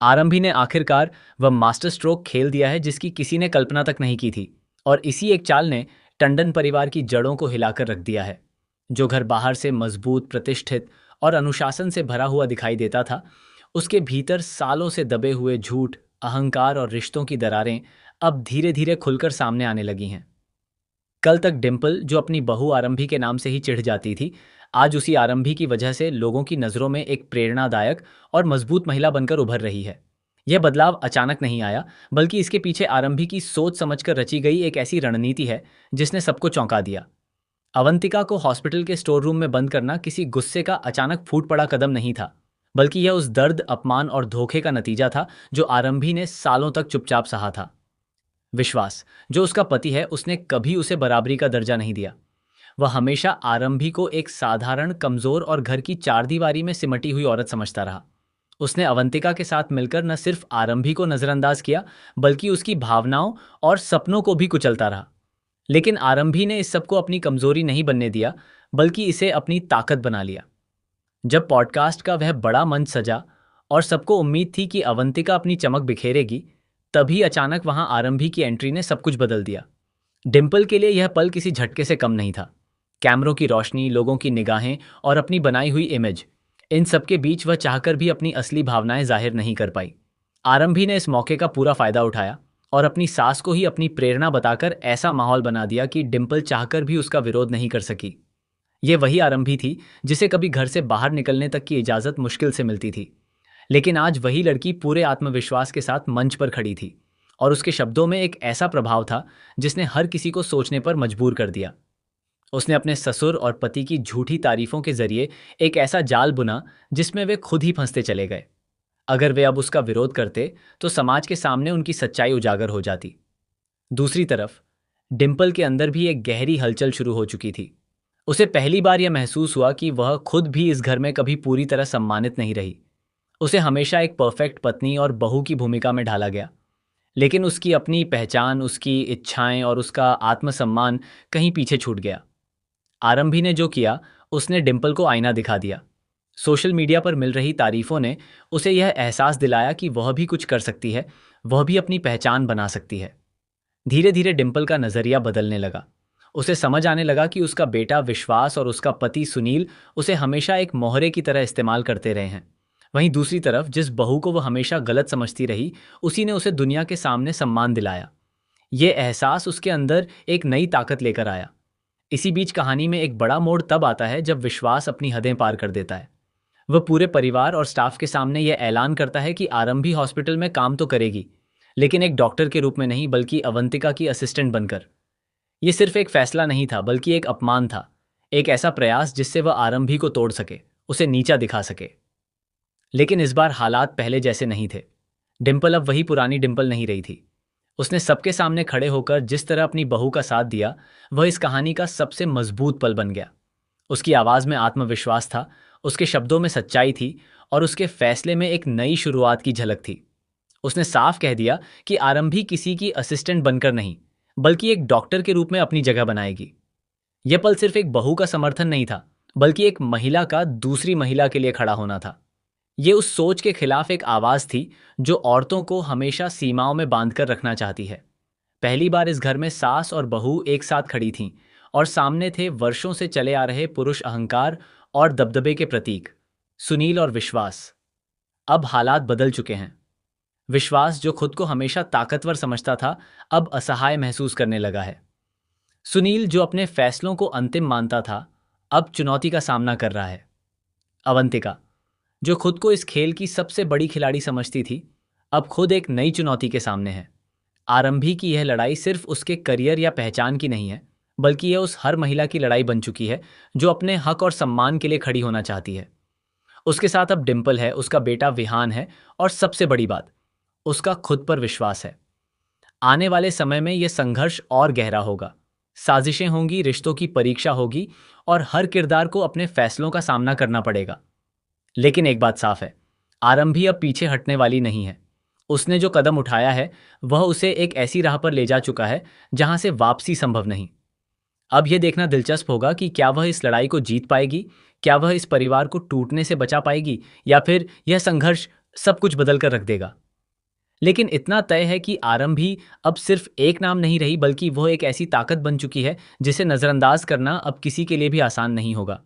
आरंभी ने आखिरकार वह मास्टर स्ट्रोक खेल दिया है जिसकी किसी ने कल्पना तक नहीं की थी। और इसी एक चाल ने टंडन परिवार की जड़ों को हिलाकर रख दिया है। जो घर बाहर से मजबूत, प्रतिष्ठित और अनुशासन से भरा हुआ दिखाई देता था, उसके भीतर सालों से दबे हुए झूठ, अहंकार और रिश्तों की दरारें अब धीरे धीरे खुलकर सामने आने लगी हैं। कल तक डिम्पल, जो अपनी बहू आरंभी के नाम से ही चिढ़ जाती थी, आज उसी आरंभी की वजह से लोगों की नज़रों में एक प्रेरणादायक और मजबूत महिला बनकर उभर रही है। यह बदलाव अचानक नहीं आया, बल्कि इसके पीछे आरंभी की सोच समझकर रची गई एक ऐसी रणनीति है जिसने सबको चौंका दिया। अवंतिका को हॉस्पिटल के स्टोर रूम में बंद करना किसी गुस्से का अचानक फूट पड़ा कदम नहीं था, बल्कि यह उस दर्द, अपमान और धोखे का नतीजा था जो आरंभी ने सालों तक चुपचाप सहा था। विश्वास, जो उसका पति है, उसने कभी उसे बराबरी का दर्जा नहीं दिया। वह हमेशा आरंभी को एक साधारण, कमजोर और घर की चारदीवारी में सिमटी हुई औरत समझता रहा। उसने अवंतिका के साथ मिलकर न सिर्फ आरंभी को नजरअंदाज किया, बल्कि उसकी भावनाओं और सपनों को भी कुचलता रहा। लेकिन आरंभी ने इस सबको अपनी कमजोरी नहीं बनने दिया, बल्कि इसे अपनी ताकत बना लिया। जब पॉडकास्ट का वह बड़ा मंच सजा और सबको उम्मीद थी कि अवंतिका अपनी चमक बिखेरेगी, तभी अचानक वहां आरंभी की एंट्री ने सब कुछ बदल दिया। डिम्पल के लिए यह पल किसी झटके से कम नहीं था। कैमरों की रोशनी, लोगों की निगाहें और अपनी बनाई हुई इमेज, इन सब के बीच वह चाहकर भी अपनी असली भावनाएं जाहिर नहीं कर पाई। आरंभी ने इस मौके का पूरा फायदा उठाया और अपनी सास को ही अपनी प्रेरणा बताकर ऐसा माहौल बना दिया कि डिम्पल चाहकर भी उसका विरोध नहीं कर सकी। ये वही आरंभी थी जिसे कभी घर से बाहर निकलने तक की इजाजत मुश्किल से मिलती थी। लेकिन आज वही लड़की पूरे आत्मविश्वास के साथ मंच पर खड़ी थी, और उसके शब्दों में एक ऐसा प्रभाव था जिसने हर किसी को सोचने पर मजबूर कर दिया। उसने अपने ससुर और पति की झूठी तारीफों के जरिए एक ऐसा जाल बुना जिसमें वे खुद ही फंसते चले गए। अगर वे अब उसका विरोध करते तो समाज के सामने उनकी सच्चाई उजागर हो जाती। दूसरी तरफ डिम्पल के अंदर भी एक गहरी हलचल शुरू हो चुकी थी। उसे पहली बार यह महसूस हुआ कि वह खुद भी इस घर में कभी पूरी तरह सम्मानित नहीं रही। उसे हमेशा एक परफेक्ट पत्नी और बहू की भूमिका में ढाला गया, लेकिन उसकी अपनी पहचान, उसकी इच्छाएं और उसका आत्मसम्मान कहीं पीछे छूट गया। आरंभी ने जो किया, उसने डिम्पल को आईना दिखा दिया। सोशल मीडिया पर मिल रही तारीफों ने उसे यह एहसास दिलाया कि वह भी कुछ कर सकती है, वह भी अपनी पहचान बना सकती है। धीरे धीरे डिम्पल का नजरिया बदलने लगा। उसे समझ आने लगा कि उसका बेटा विश्वास और उसका पति सुनील उसे हमेशा एक मोहरे की तरह इस्तेमाल करते रहे हैं। वहीं दूसरी तरफ जिस बहू को वह हमेशा गलत समझती रही, उसी ने उसे दुनिया के सामने सम्मान दिलाया। ये एहसास उसके अंदर एक नई ताकत लेकर आया। इसी बीच कहानी में एक बड़ा मोड़ तब आता है जब विश्वास अपनी हदें पार कर देता है। वह पूरे परिवार और स्टाफ के सामने यह ऐलान करता है कि आरंभी हॉस्पिटल में काम तो करेगी, लेकिन एक डॉक्टर के रूप में नहीं, बल्कि अवंतिका की असिस्टेंट बनकर। यह सिर्फ एक फैसला नहीं था, बल्कि एक अपमान था। एक ऐसा प्रयास जिससे वह आरंभी को तोड़ सके, उसे नीचा दिखा सके। लेकिन इस बार हालात पहले जैसे नहीं थे। डिम्पल अब वही पुरानी डिम्पल नहीं रही थी। उसने सबके सामने खड़े होकर जिस तरह अपनी बहू का साथ दिया, वह इस कहानी का सबसे मजबूत पल बन गया। उसकी आवाज़ में आत्मविश्वास था, उसके शब्दों में सच्चाई थी, और उसके फैसले में एक नई शुरुआत की झलक थी। उसने साफ कह दिया कि आरंभी किसी की असिस्टेंट बनकर नहीं, बल्कि एक डॉक्टर के रूप में अपनी जगह बनाएगी। यह पल सिर्फ एक बहू का समर्थन नहीं था, बल्कि एक महिला का दूसरी महिला के लिए खड़ा होना था। ये उस सोच के खिलाफ एक आवाज़ थी जो औरतों को हमेशा सीमाओं में बांधकर रखना चाहती है। पहली बार इस घर में सास और बहू एक साथ खड़ी थीं, और सामने थे वर्षों से चले आ रहे पुरुष अहंकार और दबदबे के प्रतीक, सुनील और विश्वास। अब हालात बदल चुके हैं। विश्वास, जो खुद को हमेशा ताकतवर समझता था, अब असहाय महसूस करने लगा है। सुनील, जो अपने फैसलों को अंतिम मानता था, अब चुनौती का सामना कर रहा है। अवंतिका, जो खुद को इस खेल की सबसे बड़ी खिलाड़ी समझती थी, अब खुद एक नई चुनौती के सामने है। आरंभी की यह लड़ाई सिर्फ उसके करियर या पहचान की नहीं है, बल्कि यह उस हर महिला की लड़ाई बन चुकी है जो अपने हक और सम्मान के लिए खड़ी होना चाहती है। उसके साथ अब डिम्पल है, उसका बेटा विहान है, और सबसे बड़ी बात, उसका खुद पर विश्वास है। आने वाले समय में यह संघर्ष और गहरा होगा। साजिशें होंगी, रिश्तों की परीक्षा होगी, और हर किरदार को अपने फैसलों का सामना करना पड़ेगा। लेकिन एक बात साफ है, आरंभी अब पीछे हटने वाली नहीं है। उसने जो कदम उठाया है, वह उसे एक ऐसी राह पर ले जा चुका है जहां से वापसी संभव नहीं। अब यह देखना दिलचस्प होगा कि क्या वह इस लड़ाई को जीत पाएगी, क्या वह इस परिवार को टूटने से बचा पाएगी, या फिर यह संघर्ष सब कुछ बदल कर रख देगा। लेकिन इतना तय है कि आरंभी अब सिर्फ एक नाम नहीं रही, बल्कि वह एक ऐसी ताकत बन चुकी है जिसे नज़रअंदाज करना अब किसी के लिए भी आसान नहीं होगा।